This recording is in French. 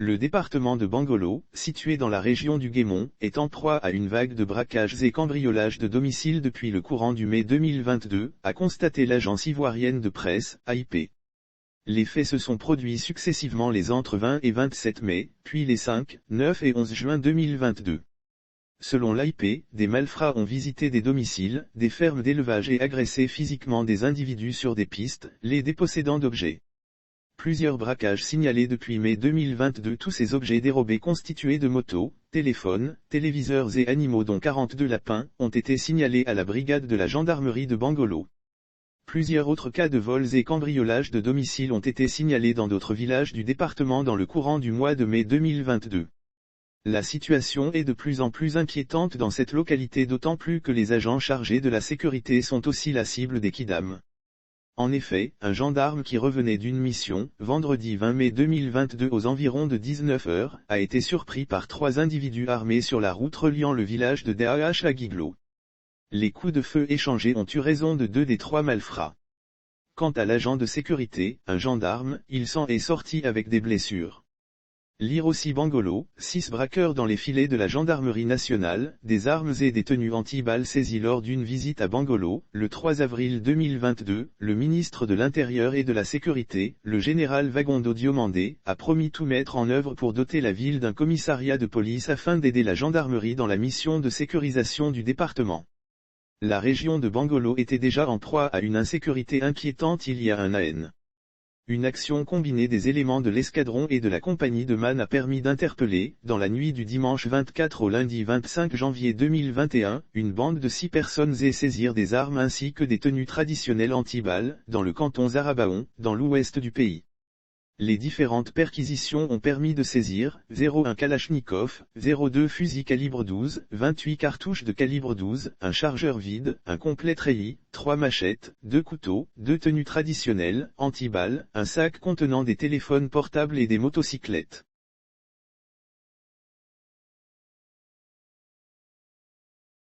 Le département de Bangolo, situé dans la région du Guémon, est en proie à une vague de braquages et cambriolages de domiciles depuis le courant du mai 2022, a constaté l'agence ivoirienne de presse, AIP. Les faits se sont produits successivement les entre 20 et 27 mai, puis les 5, 9 et 11 juin 2022. Selon l'AIP, des malfrats ont visité des domiciles, des fermes d'élevage et agressé physiquement des individus sur des pistes, les dépossédant d'objets. Plusieurs braquages signalés depuis mai 2022. Tous ces objets dérobés constitués de motos, téléphones, téléviseurs et animaux dont 42 lapins, ont été signalés à la brigade de la gendarmerie de Bangolo. Plusieurs autres cas de vols et cambriolages de domiciles ont été signalés dans d'autres villages du département dans le courant du mois de mai 2022. La situation est de plus en plus inquiétante dans cette localité, d'autant plus que les agents chargés de la sécurité sont aussi la cible des kidams. En effet, un gendarme qui revenait d'une mission, vendredi 20 mai 2022 aux environs de 19 h, a été surpris par 3 individus armés sur la route reliant le village de Daah à Giglo. Les coups de feu échangés ont eu raison de 2 des 3 malfrats. Quant à l'agent de sécurité, un gendarme, il s'en est sorti avec des blessures. Lire aussi Bangolo, 6 braqueurs dans les filets de la gendarmerie nationale, des armes et des tenues anti-balles saisies lors d'une visite à Bangolo, le 3 avril 2022, le ministre de l'Intérieur et de la Sécurité, le général Wagondo Diomandé, a promis tout mettre en œuvre pour doter la ville d'un commissariat de police afin d'aider la gendarmerie dans la mission de sécurisation du département. La région de Bangolo était déjà en proie à une insécurité inquiétante il y a un an. Une action combinée des éléments de l'escadron et de la compagnie de Man a permis d'interpeller, dans la nuit du dimanche 24 au lundi 25 janvier 2021, une bande de 6 personnes et saisir des armes ainsi que des tenues traditionnelles anti-balles, dans le canton Zarabaon, dans l'ouest du pays. Les différentes perquisitions ont permis de saisir 01 Kalachnikov, 02 fusil calibre 12, 28 cartouches de calibre 12, un chargeur vide, un complet treillis, 3 machettes, 2 couteaux, 2 tenues traditionnelles, anti-balles, un sac contenant des téléphones portables et des motocyclettes.